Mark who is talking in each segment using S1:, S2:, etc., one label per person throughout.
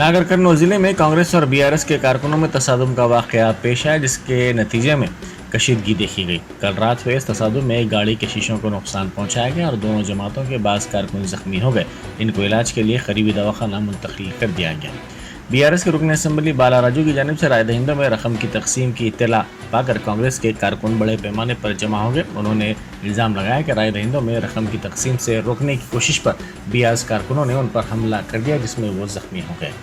S1: नागर कर्नूल जिले में कांग्रेस और बीआरएस के कारकुनों में तसादुम का वाकया पेश आया, जिसके नतीजे में कशीदगी देखी गई। कल रात हुए इस तसादुम में एक गाड़ी के शीशों को नुकसान पहुंचाया गया और दोनों जमातों के बास कारकुन जख्मी हो गए। इनको इलाज के लिए करीबी दवाखाना मुंतकिल कर दिया गया। बीआरएस के रुकन असम्बली बाला राजू की जानिब से राय दहिंदों में रकम की तकसीम की इत्तला पाकर कांग्रेस के कारकुन बड़े पैमाने पर जमा हो गए। उन्होंने इल्ज़ाम लगाया कि राय दहिंदों में रकम की तकसीम से रोकने की कोशिश पर बीआरएस कारकुनों ने उन पर हमला कर दिया, जिसमें वो जख्मी हो गए।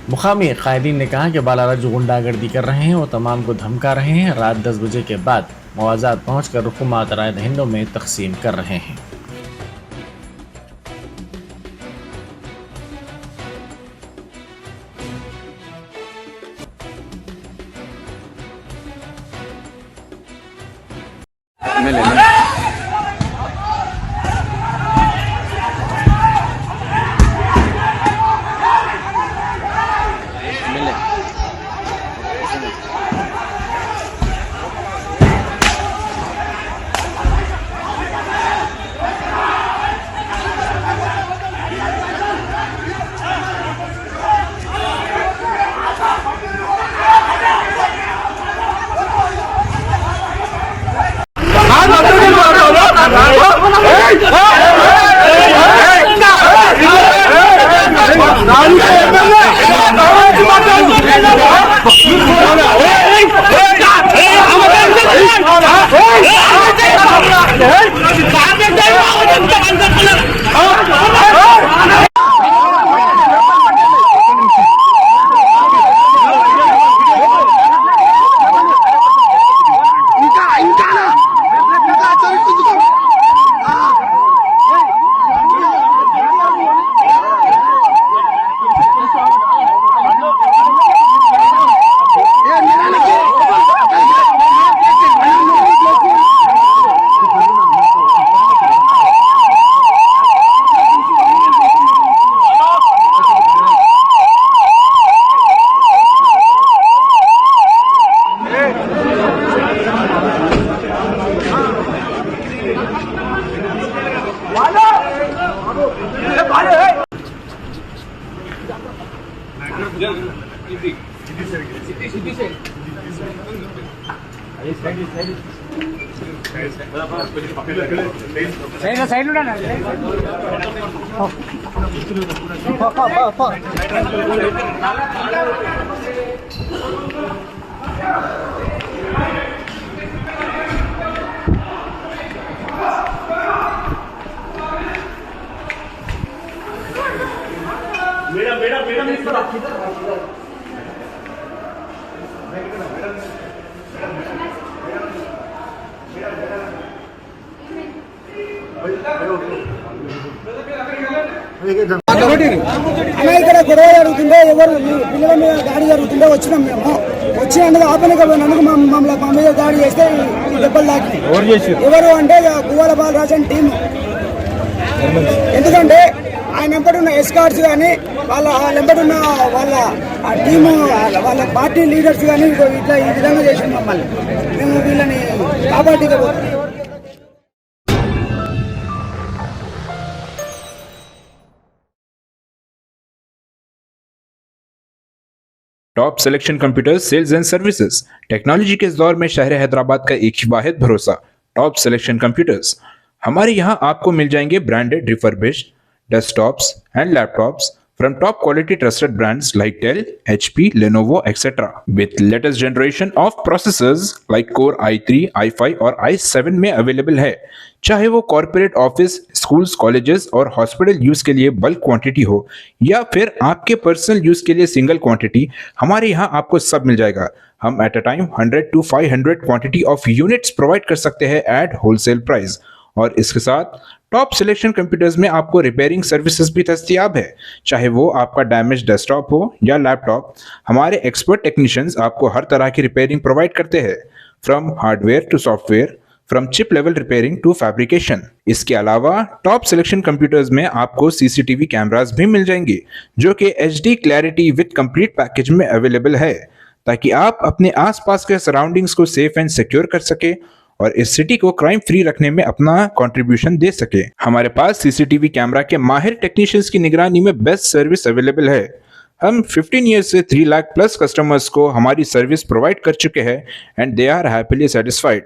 S1: मुकामी कायदीन ने कहा कि बाला राजू गुंडागर्दी कर रहे हैं और तमाम को धमका रहे हैं। रात 10 बजे के बाद मुआवजात पहुँच कर रुकुमात राय दहिंदों में तकसीम कर रहे हैं।
S2: ఇక్కడ గొడవ జరుగుతుందో ఎవరు పిల్లల మీద దాడి జరుగుతుందో వచ్చినాం. మేము వచ్చినందుకు ఆపలేకపోయినందుకు మమ్మల్ని మా మీద దాడి చేస్తే ఈ దెబ్బలు తాకి ఎవరు అంటే గువ్వాల బాలరాజన్ టీం. ఎందుకంటే ఆయన వెంబడున్న ఎస్కార్డ్స్ కానీ వాళ్ళ వెంబడున్న వాళ్ళ టీము వాళ్ళ పార్టీ లీడర్స్ కానీ ఇట్లా ఈ విధంగా చేసిన మమ్మల్ని మేము వీళ్ళని కాపాడుకోబోతున్నాం.
S3: Top selection computers sales and services. Technology के इस दौर में शहर हैदराबाद का एक ही वाहिद भरोसा टॉप सिलेक्शन कंप्यूटर्स। हमारे यहाँ आपको मिल जाएंगे branded refurbished desktops and laptops from top quality trusted brands like Dell, HP, Lenovo, etc. with latest generation of processors like Core i3, i5 और i7 में अवेलेबल है। चाहे वो कॉर्पोरेट ऑफिस, स्कूल्स, कॉलेजेस और हॉस्पिटल यूज के लिए bulk quantity हो या फिर आपके पर्सनल यूज के लिए सिंगल क्वांटिटी, हमारे यहाँ आपको सब मिल जाएगा। हम at a time 100 to 500 quantity of units provide कर सकते हैं एट होलसेल प्राइस। और इसके साथ टॉप सिलेक्शन कंप्यूटर्स में आपको रिपेयरिंग सर्विसेज भी दस्तयाब है। चाहे वो आपका डैमेज डेस्कटॉप हो या लैपटॉप, हमारे एक्सपर्ट टेक्नीशियंस आपको हर तरह की रिपेयरिंग प्रोवाइड करते हैं, from hardware to software, from chip level repairing to fabrication. इसके अलावा टॉप सिलेक्शन कंप्यूटर्स में आपको सीसीटीवी कैमरास भी मिल जाएंगे जो कि HD clarity with complete package में अवेलेबल है, ताकि आप अपने आसपास के सराउंडिंग्स को सेफ एंड सिक्योर कर सके और इस सिटी को क्राइम फ्री रखने में अपना कंट्रीब्यूशन दे सके। हमारे पास सीसीटीवी कैमरा के माहिर टेक्नीशियंस की निगरानी में बेस्ट सर्विस अवेलेबल है। हम 15 ईयर्स से 3 लाख प्लस कस्टमर्स को हमारी सर्विस प्रोवाइड कर चुके हैं and they are happily satisfied.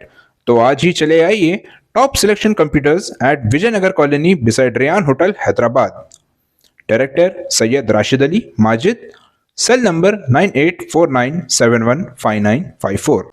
S3: तो आज ही चले आइए top selection computers at Vijayanagar colony beside Ryan hotel Hyderabad. Director Syed Rashid Ali Majid, cell number 9849715954।